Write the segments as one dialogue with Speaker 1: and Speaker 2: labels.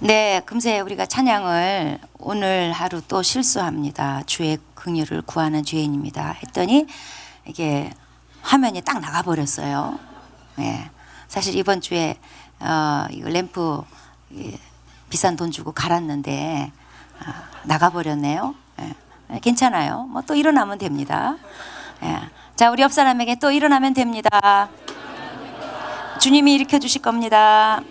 Speaker 1: 네, 금세 우리가 찬양을 오늘 하루 또 실수합니다. 주의 긍휼을 구하는 죄인입니다. 했더니 이게 화면이 딱 나가버렸어요. 예. 사실 이번 주에 이거 램프 비싼 돈 주고 갈았는데 나가버렸네요. 예. 괜찮아요. 뭐 또 일어나면 됩니다. 예. 자, 우리 옆 사람에게 또 일어나면 됩니다. 주님이 일으켜 주실 겁니다.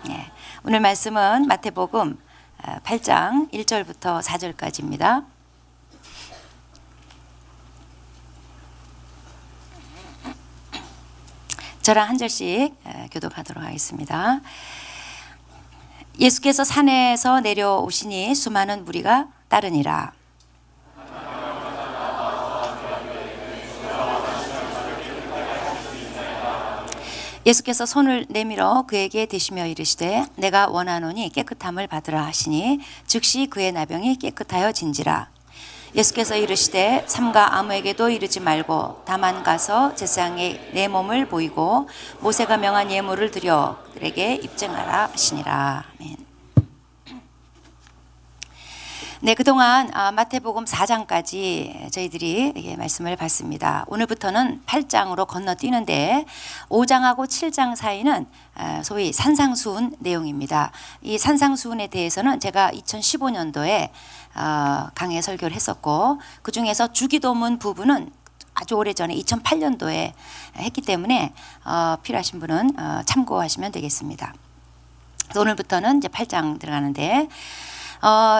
Speaker 1: 예. 오늘 말씀은 마태복음 8장 1절부터 4절까지입니다. 저랑 한 절씩 교독하도록 하겠습니다. 예수께서 산에서 내려오시니 수많은 무리가 따르니라. 예수께서 손을 내밀어 그에게 대시며 이르시되 내가 원하노니 깨끗함을 받으라 하시니 즉시 그의 나병이 깨끗하여 진지라. 예수께서 이르시되 삼가 아무에게도 이르지 말고 다만 가서 제사장에 내 몸을 보이고 모세가 명한 예물을 드려 그들에게 입증하라 하시니라. 아멘. 네, 그동안 마태복음 4장까지 저희들이 말씀을 봤습니다. 오늘부터는 8장으로 건너뛰는데 5장하고 7장 사이는 소위 산상수훈 내용입니다. 이 산상수훈에 대해서는 제가 2015년도에 강해 설교를 했었고, 그 중에서 주기도문 부분은 아주 오래전에 2008년도에 했기 때문에 필요하신 분은 참고하시면 되겠습니다. 오늘부터는 이제 8장 들어가는데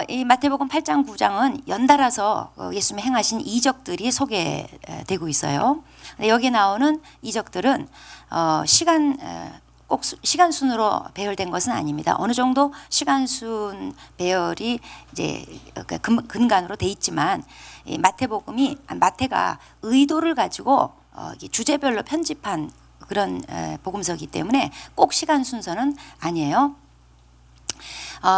Speaker 1: 이 마태복음 8장 9장은 연달아서 예수님이 행하신 이적들이 소개되고 있어요. 여기 나오는 이적들은 꼭 시간 순으로 배열된 것은 아닙니다. 어느 정도 시간 순 배열이 이제 근간으로 돼 있지만 이 마태가 의도를 가지고 주제별로 편집한 그런 복음서이기 때문에 꼭 시간 순서는 아니에요.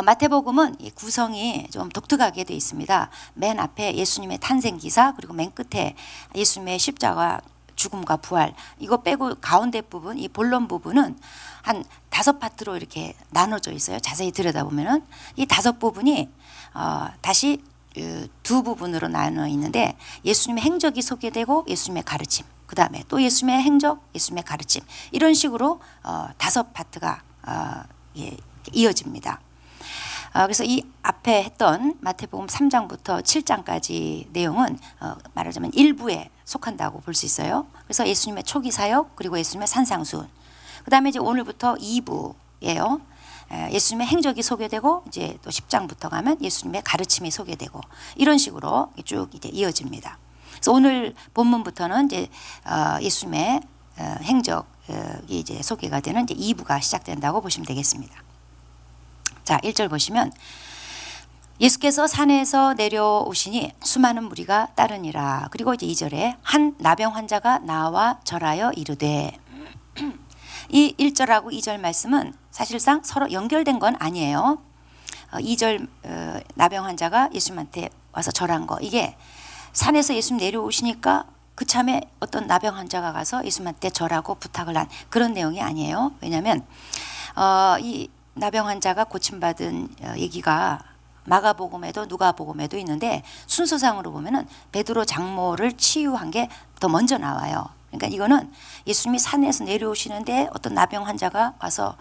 Speaker 1: 마태복음은 이 구성이 좀 독특하게 되어 있습니다. 맨 앞에 예수님의 탄생 기사, 그리고 맨 끝에 예수님의 십자가 죽음과 부활, 이거 빼고 가운데 부분, 이 본론 부분은 한 5파트로 이렇게 나눠져 있어요. 자세히 들여다보면은 이 5부분이 다시 두 부분으로 나눠 있는데 예수님의 행적이 소개되고 예수님의 가르침, 그 다음에 또 예수님의 행적, 예수님의 가르침, 이런 식으로 5파트가 이어집니다. 그래서 이 앞에 했던 마태복음 3장부터 7장까지 내용은 말하자면 일부에 속한다고 볼 수 있어요. 그래서 예수님의 초기 사역, 그리고 예수님의 산상수훈, 그 다음에 이제 오늘부터 2부예요. 예수님의 행적이 소개되고 이제 또 10장부터 가면 예수님의 가르침이 소개되고, 이런 식으로 쭉 이제 이어집니다. 그래서 오늘 본문부터는 이제 예수님의 행적이 이제 소개가 되는 이제 2부가 시작된다고 보시면 되겠습니다. 자, 1절 보시면 예수께서 산에서 내려오시니 수많은 무리가 따르니라. 그리고 이제 2절에 한 나병 환자가 나와 절하여 이르되, 이 1절하고 2절 말씀은 사실상 서로 연결된 건 아니에요. 2절 나병 환자가 예수님한테 와서 절한 거, 이게 산에서 예수님 내려오시니까 그참에 어떤 나병 환자가 가서 예수님한테 절하고 부탁을 한 그런 내용이 아니에요. 왜냐하면 이 나병 환자가 고침받은 얘기가 마가복음에도 누가복음에도 있는데, 순서상으로 보면은 베드로 장모를 치유한 게 더 먼저 나와요. 그러니까 이거는 예수님이 산에서 내려오시는데 어떤 나병 환자가 와서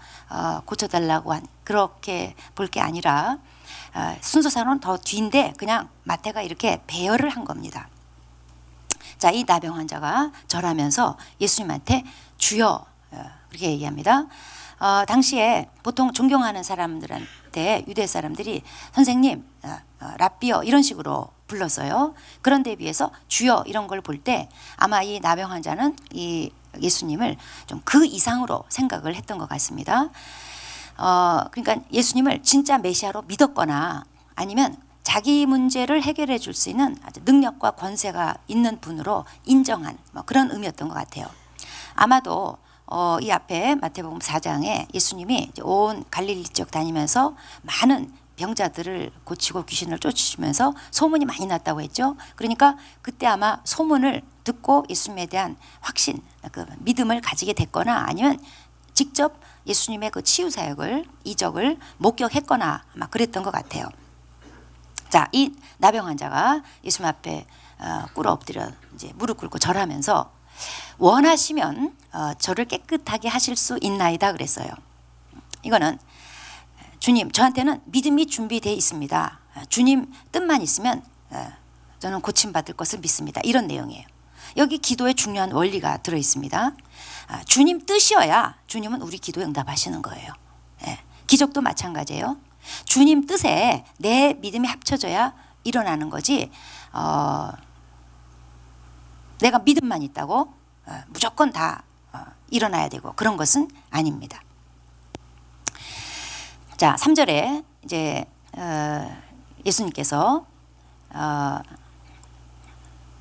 Speaker 1: 고쳐달라고 한, 그렇게 볼 게 아니라 순서상으로는 더 뒤인데 그냥 마태가 이렇게 배열을 한 겁니다. 자, 이 나병 환자가 절하면서 예수님한테 주여, 그렇게 얘기합니다. 당시에 보통 존경하는 사람들한테 유대 사람들이 선생님, 랍비여 이런 식으로 불렀어요. 그런데 비해서 주여 이런 걸 볼 때 아마 이 나병 환자는 이 예수님을 좀 그 이상으로 생각을 했던 것 같습니다. 그러니까 예수님을 진짜 메시아로 믿었거나 아니면 자기 문제를 해결해 줄 수 있는 아주 능력과 권세가 있는 분으로 인정한 그런 의미였던 것 같아요. 아마도 이 앞에 마태복음 4장에 예수님이 온 갈릴리 지역 다니면서 많은 병자들을 고치고 귀신을 쫓으시면서 소문이 많이 났다고 했죠. 그러니까 그때 아마 소문을 듣고 예수님에 대한 확신, 그 믿음을 가지게 됐거나 아니면 직접 예수님의 그 치유 사역을 이적을 목격했거나 아마 그랬던 것 같아요. 자, 이 나병 환자가 예수님 앞에 꿇어 엎드려 이제 무릎 꿇고 절하면서 원하시면 저를 깨끗하게 하실 수 있나이다 그랬어요. 이거는 주님, 저한테는 믿음이 준비되어 있습니다. 주님 뜻만 있으면 저는 고침받을 것을 믿습니다. 이런 내용이에요. 여기 기도에 중요한 원리가 들어 있습니다. 주님 뜻이어야 주님은 우리 기도에 응답하시는 거예요. 기적도 마찬가지예요. 주님 뜻에 내 믿음이 합쳐져야 일어나는 거지, 내가 믿음만 있다고 무조건 다 일어나야 되고 그런 것은 아닙니다. 자, 3절에 이제 예수님께서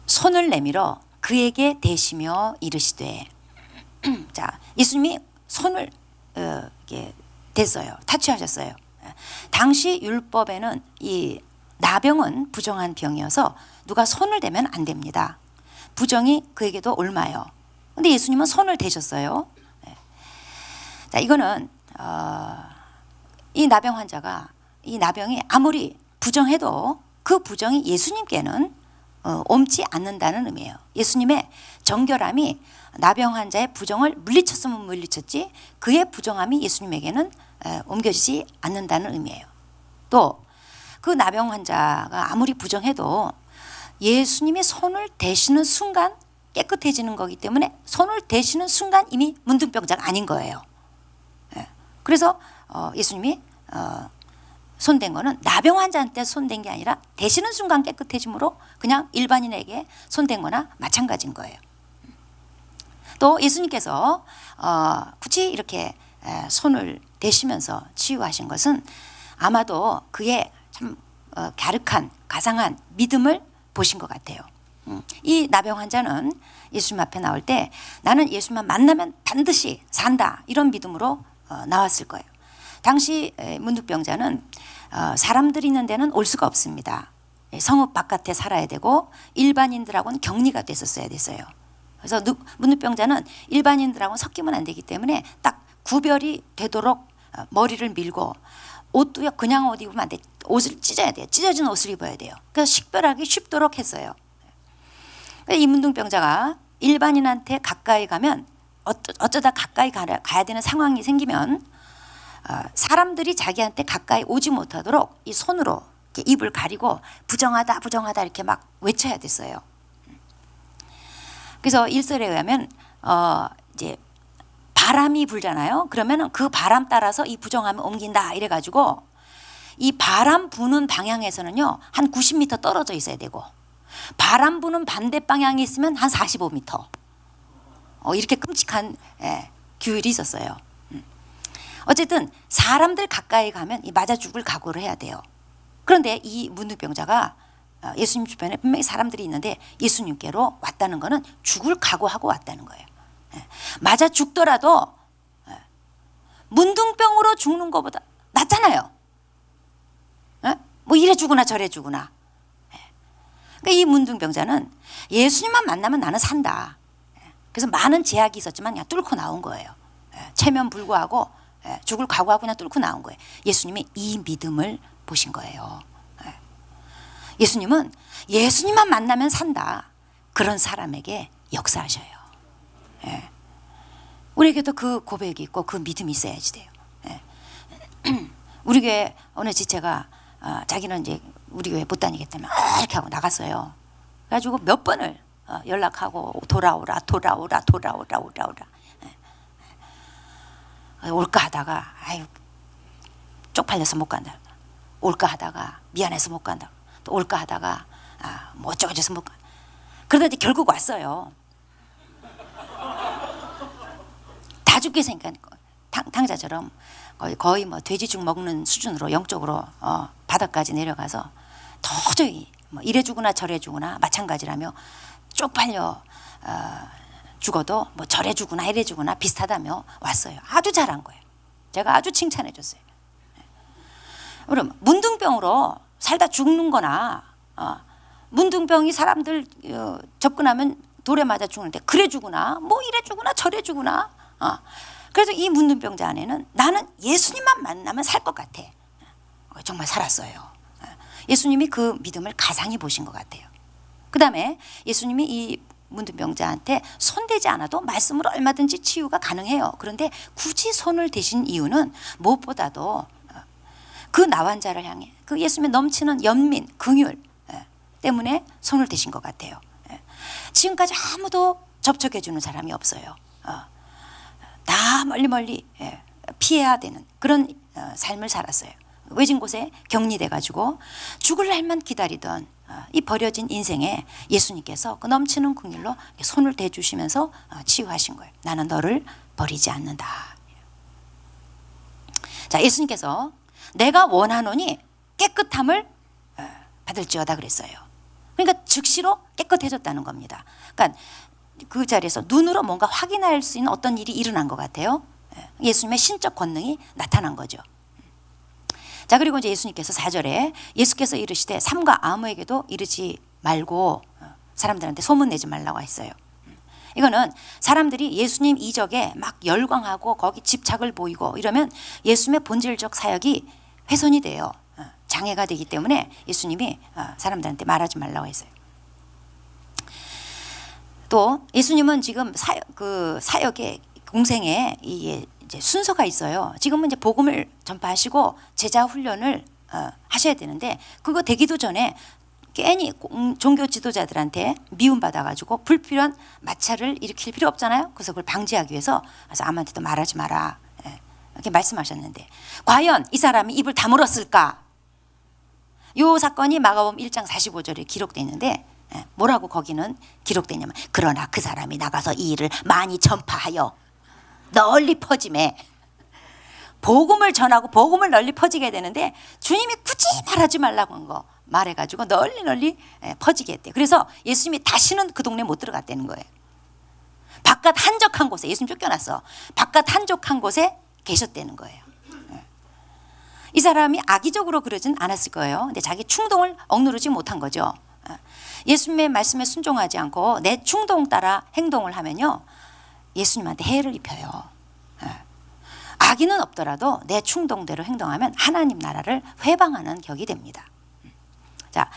Speaker 1: 손을 내밀어 그에게 대시며 이르시되, 자, 예수님이 손을 이렇게 댔어요. 타치하셨어요. 당시 율법에는 이 나병은 부정한 병이어서 누가 손을 대면 안 됩니다. 부정이 그에게도 옮아요. 근데 예수님은 손을 대셨어요. 자, 이거는 이 나병 환자가 이 나병이 아무리 부정해도 그 부정이 예수님께는 옮지 않는다는 의미예요. 예수님의 정결함이 나병 환자의 부정을 물리쳤으면 물리쳤지 그의 부정함이 예수님에게는 옮겨지지 않는다는 의미예요. 또 그 나병 환자가 아무리 부정해도 예수님이 손을 대시는 순간 깨끗해지는 거기 때문에 손을 대시는 순간 이미 문둥병자가 아닌 거예요. 그래서 예수님이 손댄 거는 나병 환자한테 손댄 게 아니라 대시는 순간 깨끗해지므로 그냥 일반인에게 손댄 거나 마찬가지인 거예요. 또 예수님께서 굳이 이렇게 손을 대시면서 치유하신 것은 아마도 그의 참 갸륵한 가상한 믿음을 보신 것 같아요. 이 나병 환자는 예수님 앞에 나올 때 나는 예수님만 만나면 반드시 산다 이런 믿음으로 나왔을 거예요. 당시 문둥병자는 사람들이 있는 데는 올 수가 없습니다. 성읍 바깥에 살아야 되고 일반인들하고는 격리가 됐었어야 됐어요. 그래서 문둥병자는 일반인들하고는 섞이면 안 되기 때문에 딱 구별이 되도록 머리를 밀고 옷도 그냥 옷 입으면 안 돼. 옷을 찢어야 돼요. 찢어진 옷을 입어야 돼요. 그래서 식별하기 쉽도록 했어요. 이 문둥병자가 일반인한테 가까이 가면 어쩌다 가까이 가야 되는 상황이 생기면 사람들이 자기한테 가까이 오지 못하도록 이 손으로 이렇게 입을 가리고 부정하다 부정하다 이렇게 막 외쳐야 됐어요. 그래서 일설에 의하면 이제 바람이 불잖아요. 그러면은 그 바람 따라서 이 부정함을 옮긴다 이래가지고 이 바람 부는 방향에서는요 한 90m 떨어져 있어야 되고 바람 부는 반대 방향에 있으면 한 45m 이렇게 끔찍한 규율이 있었어요. 어쨌든 사람들 가까이 가면 이 맞아 죽을 각오를 해야 돼요. 그런데 이 문둥병자가 예수님 주변에 분명히 사람들이 있는데 예수님께로 왔다는 것은 죽을 각오하고 왔다는 거예요. 맞아 죽더라도 문둥병으로 죽는 것보다 낫잖아요. 뭐 이래 죽으나 저래 죽으나. 그러니까 이 문둥병자는 예수님만 만나면 나는 산다. 그래서 많은 제약이 있었지만 그냥 뚫고 나온 거예요. 체면 불구하고 죽을 각오하고 그냥 뚫고 나온 거예요. 예수님이 이 믿음을 보신 거예요. 예수님은 예수님만 만나면 산다. 그런 사람에게 역사하셔요. 우리에게도 그 고백이 있고 그 믿음이 있어야지 돼요. 우리 교회 어느 지체가 자기는 이제 우리 교회 못 다니겠다면 이렇게 하고 나갔어요. 그래가지고 몇 번을 연락하고 돌아오라 올까 하다가 아유 쪽팔려서 못 간다. 올까 하다가 미안해서 못 간다. 또 올까 하다가 뭐 어쩌고저쩌서 못 간다. 그러다 이제 결국 왔어요. 다 죽게 생기니까 당자처럼 거의 뭐 돼지죽 먹는 수준으로 영적으로 바닥까지 내려가서 도저히 뭐 이래 죽으나 저래 죽으나 마찬가지라며 쪽팔려 죽어도 뭐 저래 죽으나 이래 죽으나 비슷하다며 왔어요. 아주 잘한 거예요. 제가 아주 칭찬해 줬어요. 그럼 문둥병으로 살다 죽는 거나 문둥병이 사람들 접근하면 돌에 맞아 죽는데 그래 죽으나 뭐 이래 죽으나 저래 죽으나 그래도 이 문둥병자 아내는 나는 예수님만 만나면 살 것 같아. 정말 살았어요. 예수님이 그 믿음을 가상히 보신 것 같아요. 그 다음에 예수님이 이 문둥병자한테 손대지 않아도 말씀으로 얼마든지 치유가 가능해요. 그런데 굳이 손을 대신 이유는 무엇보다도 그 나환자를 향해 그 예수님의 넘치는 연민, 긍휼 때문에 손을 대신 것 같아요. 지금까지 아무도 접촉해 주는 사람이 없어요. 다 멀리 피해야 되는 그런 삶을 살았어요. 외진 곳에 격리돼 가지고 죽을 날만 기다리던 이 버려진 인생에 예수님께서 그 넘치는 긍휼로 손을 대주시면서 치유하신 거예요. 나는 너를 버리지 않는다. 자, 예수님께서 내가 원하노니 깨끗함을 받을지어다 그랬어요. 그러니까 즉시로 깨끗해졌다는 겁니다. 그러니까 그 자리에서 눈으로 뭔가 확인할 수 있는 어떤 일이 일어난 것 같아요. 예수님의 신적 권능이 나타난 거죠. 자, 그리고 이제 예수님께서 4절에 예수께서 이르시되 삼가 아무에게도 이르지 말고 사람들한테 소문내지 말라고 했어요. 이거는 사람들이 예수님 이적에 막 열광하고 거기 집착을 보이고 이러면 예수님의 본질적 사역이 훼손이 돼요. 장애가 되기 때문에 예수님이 사람들한테 말하지 말라고 했어요. 또 예수님은 지금 사역의 공생에 이게 이제 순서가 있어요. 지금은 이제 복음을 전파하시고 제자 훈련을 하셔야 되는데 그거 되기도 전에 괜히 종교 지도자들한테 미움받아가지고 불필요한 마찰을 일으킬 필요 없잖아요. 그래서 그걸 방지하기 위해서 그래서 아무한테도 말하지 마라 이렇게 말씀하셨는데 과연 이 사람이 입을 다물었을까? 이 사건이 마가복음 1장 45절에 기록되어 있는데 뭐라고 거기는 기록되냐면 그러나 그 사람이 나가서 이 일을 많이 전파하여 널리 퍼짐에 복음을 전하고 복음을 널리 퍼지게 되는데 주님이 굳이 말하지 말라고 한 거 말해가지고 널리 퍼지게 했대요. 그래서 예수님이 다시는 그 동네 못 들어갔다는 거예요. 바깥 한적한 곳에 예수님 쫓겨났어. 바깥 한적한 곳에 계셨다는 거예요. 이 사람이 악의적으로 그러진 않았을 거예요. 근데 자기 충동을 억누르지 못한 거죠. 예수님의 말씀에 순종하지 않고 내 충동 따라 행동을 하면요 예수님한테 해를 입혀요. 악의는 없더라도 내 충동대로 행동하면 하나님 나라를 회방하는 격이 됩니다. 자,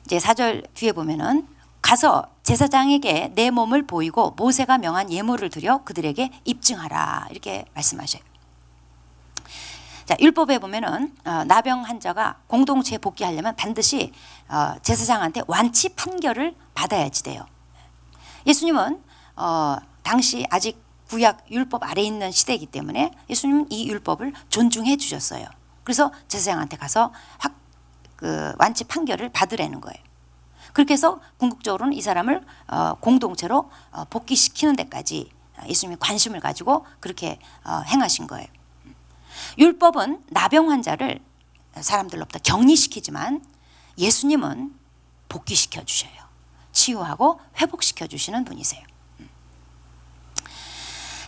Speaker 1: 이제 4절 뒤에 보면은 가서 제사장에게 내 몸을 보이고 모세가 명한 예물을 드려 그들에게 입증하라 이렇게 말씀하셔요. 자, 율법에 보면은 나병 환자가 공동체에 복귀하려면 반드시 제사장한테 완치 판결을 받아야지 돼요. 예수님은 당시 아직 구약 율법 아래에 있는 시대이기 때문에 예수님은 이 율법을 존중해 주셨어요. 그래서 제사장한테 가서 완치 판결을 받으라는 거예요. 그렇게 해서 궁극적으로는 이 사람을 공동체로 복귀시키는 데까지 예수님이 관심을 가지고 그렇게 행하신 거예요. 율법은 나병 환자를 사람들로부터 격리시키지만 예수님은 복귀시켜 주셔요. 치유하고 회복시켜 주시는 분이세요.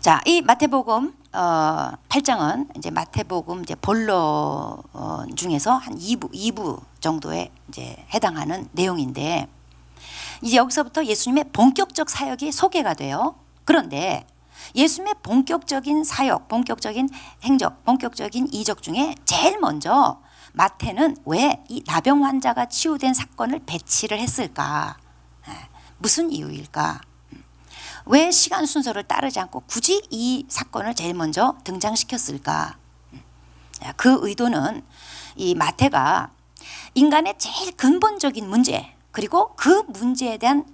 Speaker 1: 자, 이 마태복음 8장은 이제 마태복음 이제 본론 중에서 한 2부 정도에 이제 해당하는 내용인데 이제 여기서부터 예수님의 본격적 사역이 소개가 돼요. 그런데 예수님의 본격적인 사역, 본격적인 행적, 본격적인 이적 중에 제일 먼저 마태는 왜 이 나병 환자가 치유된 사건을 배치를 했을까? 무슨 이유일까? 왜 시간 순서를 따르지 않고 굳이 이 사건을 제일 먼저 등장시켰을까? 그 의도는 이 마태가 인간의 제일 근본적인 문제 그리고 그 문제에 대한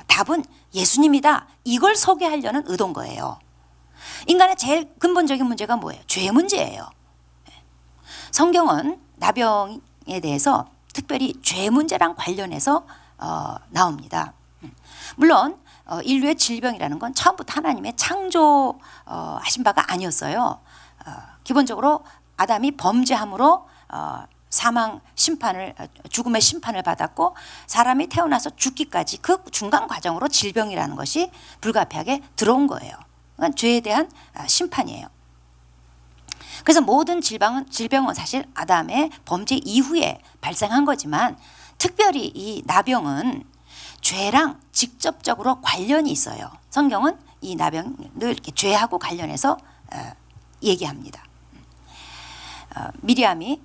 Speaker 1: 답은 예수님이다. 이걸 소개하려는 의도인 거예요. 인간의 제일 근본적인 문제가 뭐예요? 죄 문제예요. 성경은 나병에 대해서 특별히 죄 문제랑 관련해서 나옵니다. 물론 인류의 질병이라는 건 처음부터 하나님의 창조하신 바가 아니었어요. 기본적으로 아담이 범죄함으로 사망 심판을 죽음의 심판을 받았고 사람이 태어나서 죽기까지 그 중간 과정으로 질병이라는 것이 불가피하게 들어온 거예요. 그러니까 죄에 대한 심판이에요. 그래서 모든 질병은 사실 아담의 범죄 이후에 발생한 거지만 특별히 이 나병은 죄랑 직접적으로 관련이 있어요. 성경은 이 나병을 이렇게 죄하고 관련해서 얘기합니다. 미리암이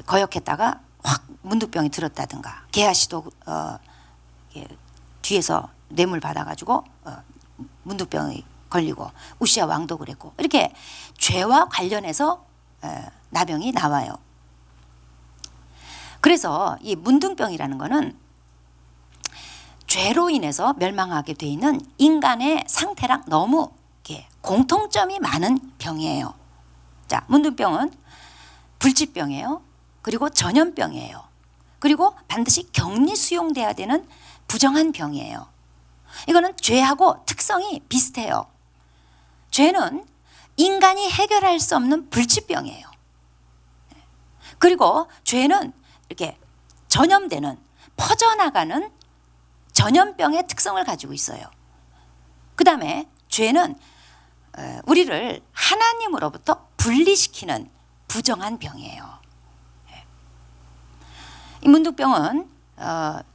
Speaker 1: 거역했다가 확 문둥병이 들었다든가, 게하시도 뒤에서 뇌물 받아가지고 문둥병이 걸리고, 우시아 왕도 그랬고, 이렇게 죄와 관련해서 나병이 나와요. 그래서 이 문둥병이라는 거는 죄로 인해서 멸망하게 돼 있는 인간의 상태랑 너무 공통점이 많은 병이에요. 자, 문둥병은 불치병이에요. 그리고 전염병이에요. 그리고 반드시 격리 수용돼야 되는 부정한 병이에요. 이거는 죄하고 특성이 비슷해요. 죄는 인간이 해결할 수 없는 불치병이에요. 그리고 죄는 이렇게 전염되는, 퍼져나가는 전염병의 특성을 가지고 있어요. 그 다음에 죄는 우리를 하나님으로부터 분리시키는 부정한 병이에요. 이 문둥병은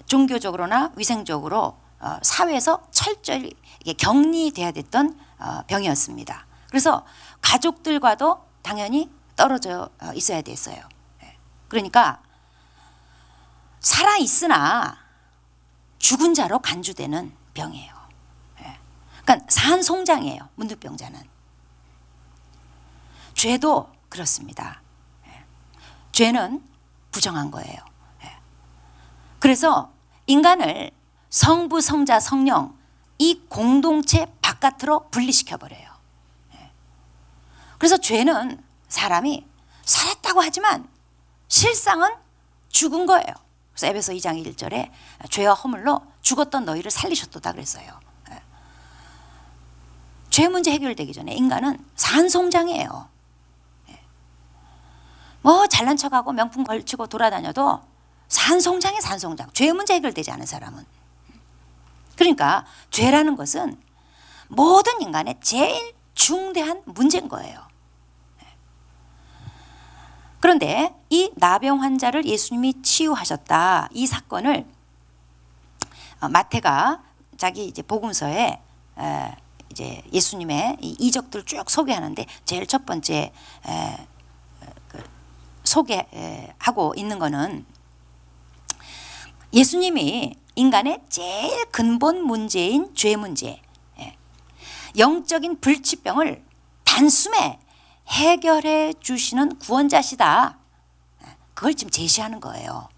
Speaker 1: 종교적으로나 위생적으로 사회에서 철저히 격리돼야 됐던 병이었습니다. 그래서 가족들과도 당연히 떨어져 있어야 됐어요. 그러니까 살아있으나 죽은 자로 간주되는 병이에요. 그러니까 산송장이에요, 문둥병자는. 죄도 그렇습니다. 죄는 부정한 거예요. 그래서 인간을 성부, 성자, 성령 이 공동체 바깥으로 분리시켜버려요. 그래서 죄는 사람이 살았다고 하지만 실상은 죽은 거예요. 그래서 에베소 2장 1절에 죄와 허물로 죽었던 너희를 살리셨도다 그랬어요. 죄 문제 해결되기 전에 인간은 산송장이에요. 뭐 잘난 척하고 명품 걸치고 돌아다녀도 산송장이에요, 산송장. 죄 문제 해결되지 않은 사람은. 그러니까 죄라는 것은 모든 인간의 제일 중대한 문제인 거예요. 그런데 이 나병 환자를 예수님이 치유하셨다, 이 사건을 마태가 자기 이제 복음서에 이제 예수님의 이 이적들을 쭉 소개하는데 제일 첫 번째 소개하고 있는 거는 예수님이 인간의 제일 근본 문제인 죄 문제, 영적인 불치병을 단숨에 해결해 주시는 구원자시다. 그걸 지금 제시하는 거예요.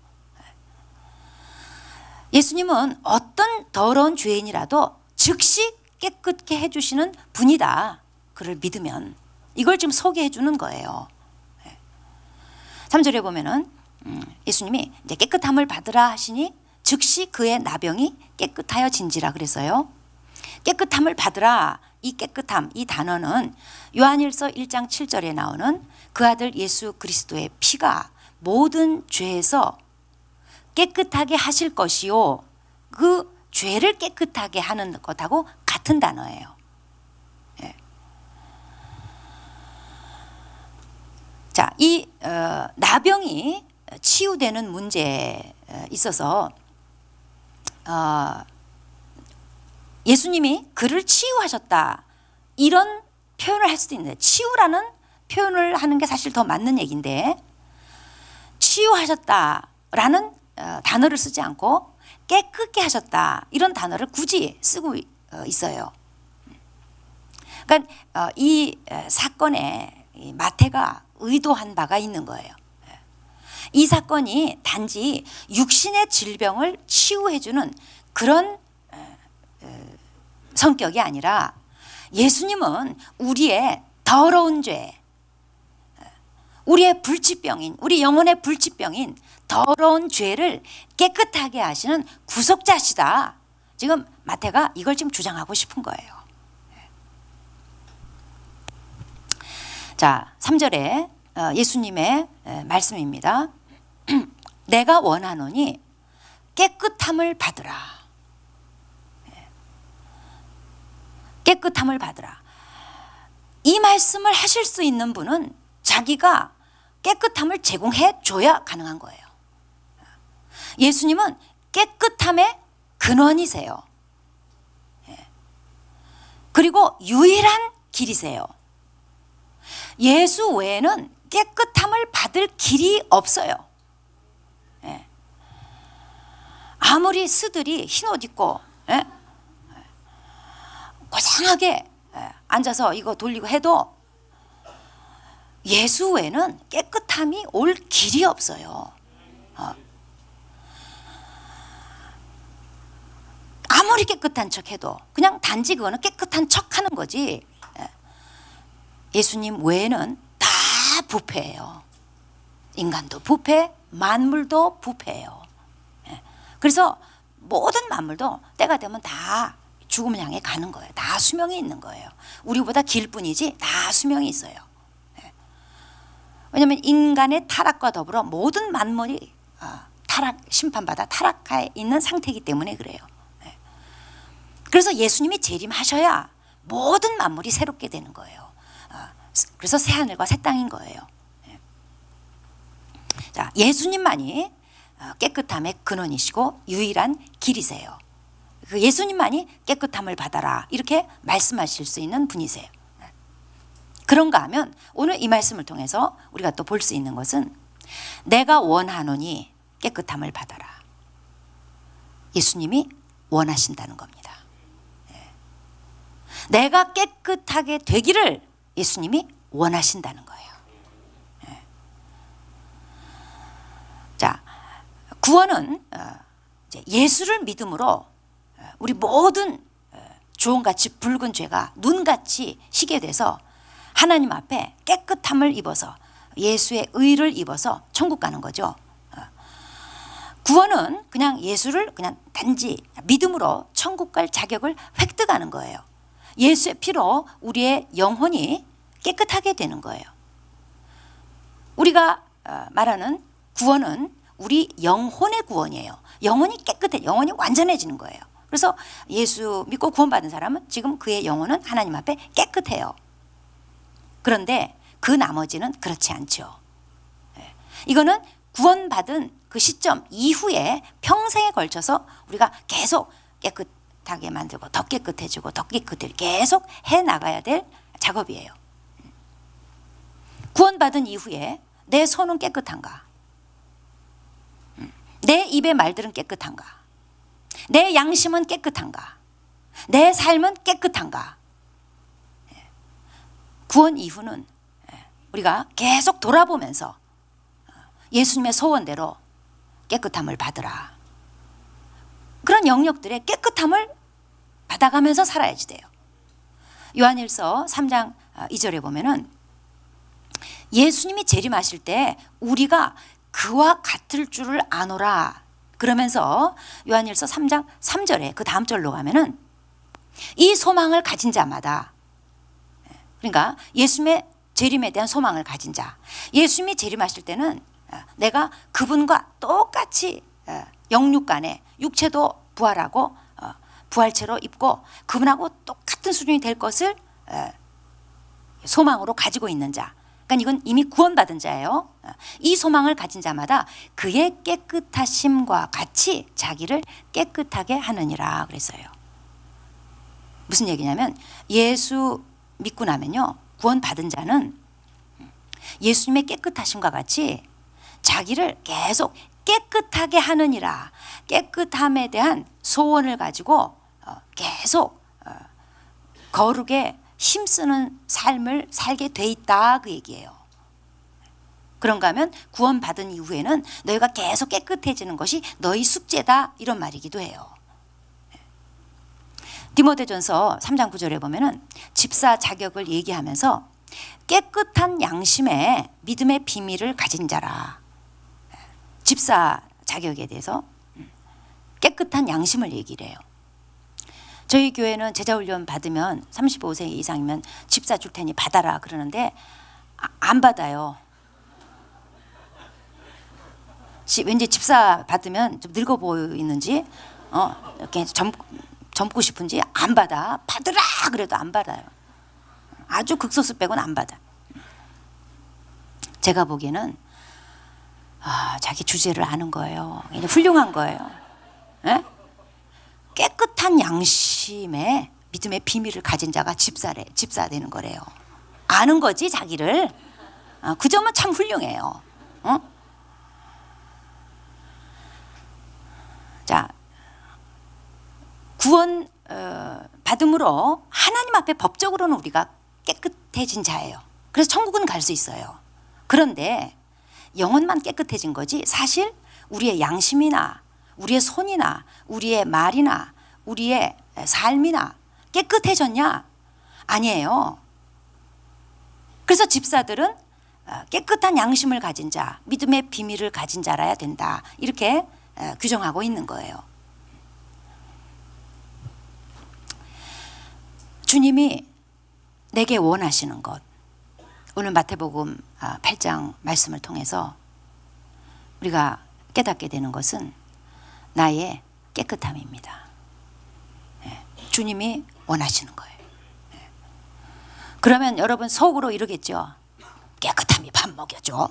Speaker 1: 예수님은 어떤 더러운 죄인이라도 즉시 깨끗게 해주시는 분이다. 그를 믿으면. 이걸 지금 소개해 주는 거예요. 3절에 보면은 예수님이 이제 깨끗함을 받으라 하시니 즉시 그의 나병이 깨끗하여진지라 그랬어요. 깨끗함을 받으라, 이 깨끗함, 이 단어는 요한일서 1장 7절에 나오는 그 아들 예수 그리스도의 피가 모든 죄에서 깨끗하게 하실 것이요, 그 죄를 깨끗하게 하는 것하고 같은 단어예요. 자, 이 나병이 치유되는 문제에 있어서 예수님이 그를 치유하셨다, 이런 표현을 할 수도 있는데, 치유라는 표현을 하는 게 사실 더 맞는 얘기인데, 치유하셨다라는 단어를 쓰지 않고 깨끗게 하셨다, 이런 단어를 굳이 쓰고 있어요. 그러니까 이 사건에 마태가 의도한 바가 있는 거예요. 이 사건이 단지 육신의 질병을 치유해주는 그런 성격이 아니라 예수님은 우리의 더러운 죄, 우리의 불치병인, 우리 영혼의 불치병인 더러운 죄를 깨끗하게 하시는 구속자시다. 지금 마태가 이걸 지금 주장하고 싶은 거예요. 자, 3절에 예수님의 말씀입니다. 내가 원하노니 깨끗함을 받으라. 깨끗함을 받으라. 이 말씀을 하실 수 있는 분은 자기가 깨끗함을 제공해 줘야 가능한 거예요. 예수님은 깨끗함의 근원이세요. 그리고 유일한 길이세요. 예수 외에는 깨끗함을 받을 길이 없어요. 예. 아무리 스들이 흰 옷 입고 예? 고상하게 앉아서 이거 돌리고 해도 예수 외에는 깨끗함이 올 길이 없어요. 아무리 깨끗한 척 해도 그냥 단지 그거는 깨끗한 척 하는 거지, 예수님 외에는 다 부패예요. 인간도 부패, 만물도 부패예요. 그래서 모든 만물도 때가 되면 다 죽음을 향해 가는 거예요. 다 수명이 있는 거예요. 우리보다 길 뿐이지 다 수명이 있어요. 왜냐하면 인간의 타락과 더불어 모든 만물이 타락, 심판받아 타락해 있는 상태이기 때문에 그래요. 그래서 예수님이 재림하셔야 모든 만물이 새롭게 되는 거예요. 그래서 새하늘과 새 땅인 거예요. 자, 예수님만이 깨끗함의 근원이시고 유일한 길이세요. 그 예수님만이 깨끗함을 받아라 이렇게 말씀하실 수 있는 분이세요. 그런가 하면 오늘 이 말씀을 통해서 우리가 또 볼 수 있는 것은 내가 원하노니 깨끗함을 받아라. 예수님이 원하신다는 겁니다. 내가 깨끗하게 되기를 예수님이 원하신다는 거예요. 자, 구원은 예수를 믿음으로 우리 모든 주홍같이 붉은 죄가 눈같이 희게 돼서 하나님 앞에 깨끗함을 입어서 예수의 의를 입어서 천국 가는 거죠. 구원은 그냥 예수를 그냥 단지 믿음으로 천국 갈 자격을 획득하는 거예요. 예수의 피로 우리의 영혼이 깨끗하게 되는 거예요. 우리가 말하는 구원은 우리 영혼의 구원이에요. 영혼이 깨끗해, 영혼이 완전해지는 거예요. 그래서 예수 믿고 구원받은 사람은 지금 그의 영혼은 하나님 앞에 깨끗해요. 그런데 그 나머지는 그렇지 않죠. 이거는 구원받은 그 시점 이후에 평생에 걸쳐서 우리가 계속 깨끗하게 만들고 더 깨끗해지고 더 깨끗해 계속 해나가야 될 작업이에요. 구원받은 이후에 내 손은 깨끗한가? 내 입의 말들은 깨끗한가? 내 양심은 깨끗한가? 내 삶은 깨끗한가? 구원 이후는 우리가 계속 돌아보면서 예수님의 소원대로 깨끗함을 받으라. 그런 영역들의 깨끗함을 받아가면서 살아야지 돼요. 요한일서 3장 2절에 보면은 예수님이 재림하실 때 우리가 그와 같을 줄을 아노라 그러면서 요한일서 3장 3절에 그 다음 절로 가면은 이 소망을 가진 자마다, 그러니까 예수님의 재림에 대한 소망을 가진 자, 예수님이 재림하실 때는 내가 그분과 똑같이 영육간에 육체도 부활하고 부활체로 입고 그분하고 똑같은 수준이 될 것을 소망으로 가지고 있는 자, 그러니까 이건 이미 구원받은 자예요. 이 소망을 가진 자마다 그의 깨끗하심과 같이 자기를 깨끗하게 하느니라 그랬어요. 무슨 얘기냐면 예수 믿고 나면요, 구원받은 자는 예수님의 깨끗하심과 같이 자기를 계속 깨끗하게 하느니라, 깨끗함에 대한 소원을 가지고 계속 거룩에 힘쓰는 삶을 살게 돼 있다 그 얘기예요. 그런가 하면 구원받은 이후에는 너희가 계속 깨끗해지는 것이 너희 숙제다 이런 말이기도 해요. 디모데전서 3장 9절에 보면은 집사 자격을 얘기하면서 깨끗한 양심에 믿음의 비밀을 가진 자라. 집사 자격에 대해서 깨끗한 양심을 얘기를 해요. 저희 교회는 제자훈련 받으면 35세 이상이면 집사 줄 테니 받아라 그러는데 안 받아요. 왠지 집사 받으면 좀 늙어 보이는지 이렇게 젊고 싶은지 안 받아. 받으라 그래도 안 받아요. 아주 극소수 빼고는 안 받아. 제가 보기에는 자기 주제를 아는 거예요. 훌륭한 거예요. 에? 깨끗한 양심에 믿음의 비밀을 가진 자가 집사되는 거래요. 아는 거지 자기를. 그 점은 참 훌륭해요. 자, 구원 받음으로 하나님 앞에 법적으로는 우리가 깨끗해진 자예요. 그래서 천국은 갈 수 있어요. 그런데 영혼만 깨끗해진 거지 사실 우리의 양심이나 우리의 손이나 우리의 말이나 우리의 삶이나 깨끗해졌냐? 아니에요. 그래서 집사들은 깨끗한 양심을 가진 자, 믿음의 비밀을 가진 자라야 된다. 이렇게 규정하고 있는 거예요. 주님이 내게 원하시는 것, 오늘 마태복음 8장 말씀을 통해서 우리가 깨닫게 되는 것은 나의 깨끗함입니다. 주님이 원하시는 거예요. 그러면 여러분 속으로 이러겠죠. 깨끗함이 밥 먹여줘.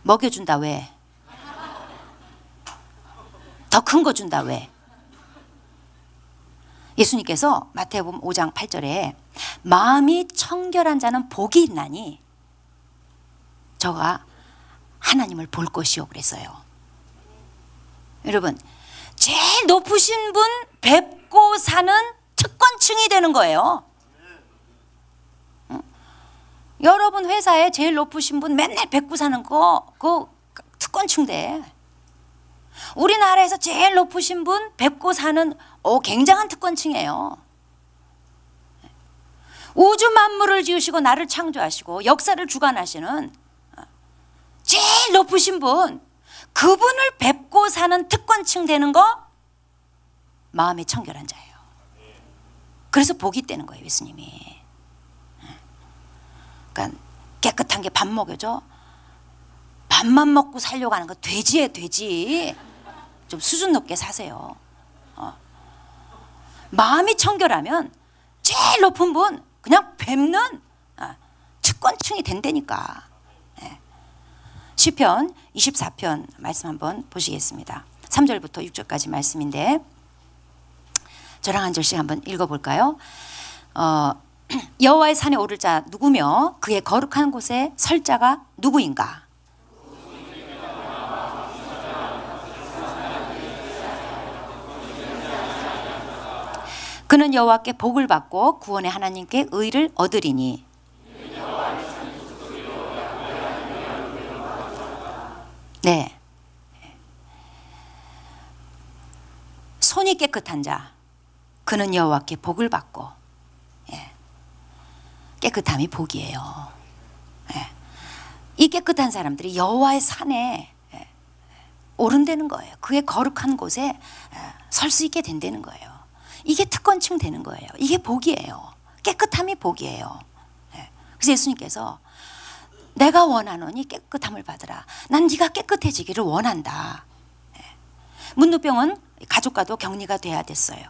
Speaker 1: 먹여준다 왜? 더 큰 거 준다 왜? 예수님께서 마태복음 5장 8절에 마음이 청결한 자는 복이 있나니 저가 하나님을 볼 것이요 그랬어요. 여러분 제일 높으신 분 뵙고 사는 특권층이 되는 거예요. 여러분 회사에 제일 높으신 분 맨날 뵙고 사는 거 그 특권층 돼. 우리나라에서 제일 높으신 분 뵙고 사는 굉장한 특권층이에요. 우주 만물을 지으시고 나를 창조하시고 역사를 주관하시는 제일 높으신 분, 그분을 뵙고 사는 특권층 되는 거 마음이 청결한 자예요. 그래서 복이 있다는 거예요, 예수님이. 그러니까 깨끗한 게 밥 먹여줘. 밥만 먹고 살려고 하는 거 돼지에 돼지. 좀 수준 높게 사세요. 마음이 청결하면 제일 높은 분 그냥 뵙는 특권층이 된다니까. 시편 24편 말씀 한번 보시겠습니다. 3절부터 6절까지 말씀인데 저랑 한 절씩 한번 읽어볼까요? 여호와의 산에 오를 자 누구며 그의 거룩한 곳에 설 자가 누구인가? 그는 여호와께 복을 받고 구원의 하나님께 의를 얻으리니. 네. 손이 깨끗한 자, 그는 여호와께 복을 받고. 깨끗함이 복이에요. 이 깨끗한 사람들이 여호와의 산에 오른다는 거예요. 그의 거룩한 곳에 설 수 있게 된다는 거예요. 이게 특권층 되는 거예요. 이게 복이에요. 깨끗함이 복이에요. 그래서 예수님께서 내가 원하노니 깨끗함을 받으라. 난 네가 깨끗해지기를 원한다. 문둥병은 가족과도 격리가 돼야 됐어요.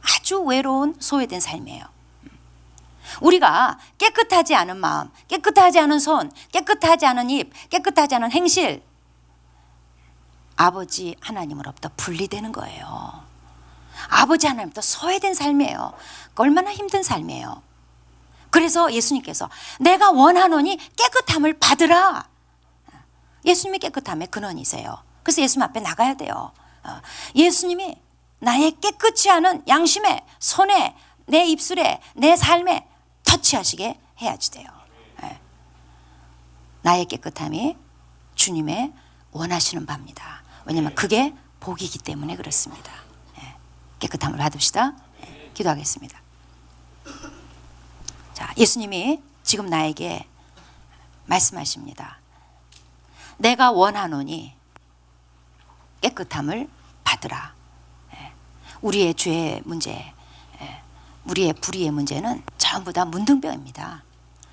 Speaker 1: 아주 외로운 소외된 삶이에요. 우리가 깨끗하지 않은 마음, 깨끗하지 않은 손, 깨끗하지 않은 입, 깨끗하지 않은 행실, 아버지 하나님으로부터 분리되는 거예요. 아버지 하나님부터 소외된 삶이에요. 얼마나 힘든 삶이에요. 그래서 예수님께서 내가 원하노니 깨끗함을 받으라. 예수님이 깨끗함의 근원이세요. 그래서 예수님 앞에 나가야 돼요. 예수님이 나의 깨끗지 않은 양심에, 손에, 내 입술에, 내 삶에 터치하시게 해야지 돼요. 나의 깨끗함이 주님의 원하시는 바입니다. 왜냐하면 그게 복이기 때문에 그렇습니다. 깨끗함을 받읍시다. 기도하겠습니다. 자, 예수님이 지금 나에게 말씀하십니다. 내가 원하노니 깨끗함을 받으라. 우리의 죄의 문제, 우리의 불의의 문제는 전부 다 문둥병입니다.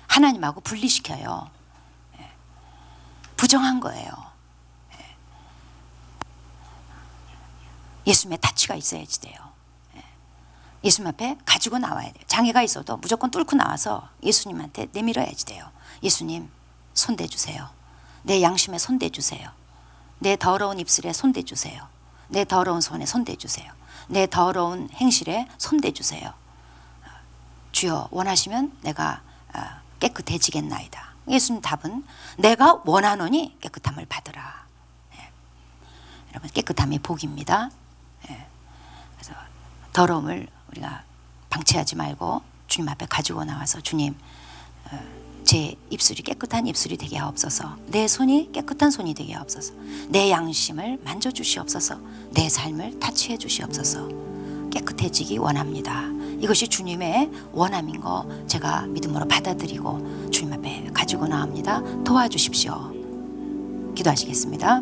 Speaker 1: 하나님하고 분리시켜요. 부정한 거예요. 예수님의 타치가 있어야지 돼요. 예수님 앞에 가지고 나와야 돼요. 장애가 있어도 무조건 뚫고 나와서 예수님한테 내밀어야지 돼요. 예수님 손대주세요. 내 양심에 손대주세요. 내 더러운 입술에 손대주세요. 내 더러운 손에 손대주세요. 내 더러운 행실에 손대 주세요. 주여 원하시면 내가 깨끗해지겠나이다. 예수님 답은 내가 원하노니 깨끗함을 받으라. 여러분 깨끗함이 복입니다. 그래서 더러움을 우리가 방치하지 말고 주님 앞에 가지고 나와서 주님 제 입술이 깨끗한 입술이 되게 하옵소서. 내 손이 깨끗한 손이 되게 하옵소서. 내 양심을 만져주시옵소서. 내 삶을 타치해 주시옵소서. 깨끗해지기 원합니다. 이것이 주님의 원함인 거 제가 믿음으로 받아들이고 주님 앞에 가지고 나옵니다. 도와주십시오. 기도하시겠습니다.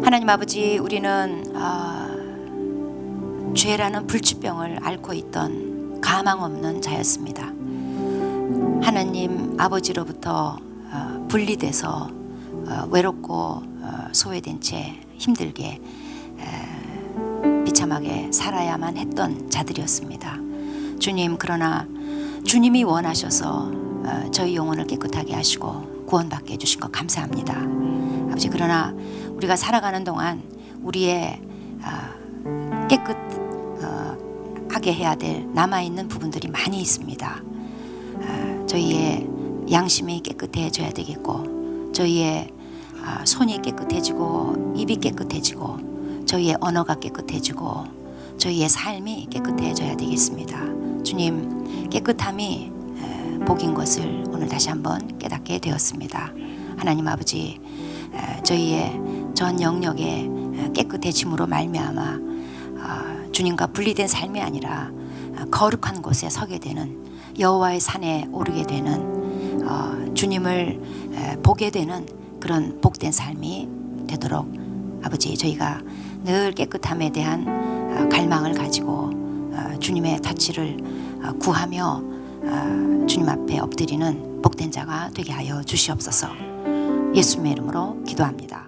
Speaker 1: 하나님 아버지, 우리는 죄라는 불치병을 앓고 있던 가망 없는 자였습니다. 하나님 아버지로부터 분리돼서 외롭고 소외된 채 힘들게 비참하게 살아야만 했던 자들이었습니다. 주님, 그러나 주님이 원하셔서 저희 영혼을 깨끗하게 하시고 구원받게 해주신 것 감사합니다. 아버지, 그러나 우리가 살아가는 동안 우리의 깨끗하게 해야 될 남아있는 부분들이 많이 있습니다. 저희의 양심이 깨끗해져야 되겠고, 저희의 손이 깨끗해지고, 입이 깨끗해지고, 저희의 언어가 깨끗해지고, 저희의 삶이 깨끗해져야 되겠습니다. 주님, 깨끗함이 복인 것을 오늘 다시 한번 깨닫게 되었습니다. 하나님 아버지, 저희의 전 영역의 깨끗해짐으로 말미암아 주님과 분리된 삶이 아니라 거룩한 곳에 서게 되는, 여호와의 산에 오르게 되는, 주님을 보게 되는 그런 복된 삶이 되도록 아버지, 저희가 늘 깨끗함에 대한 갈망을 가지고 주님의 타치를 구하며 주님 앞에 엎드리는 복된 자가 되게 하여 주시옵소서. 예수님의 이름으로 기도합니다.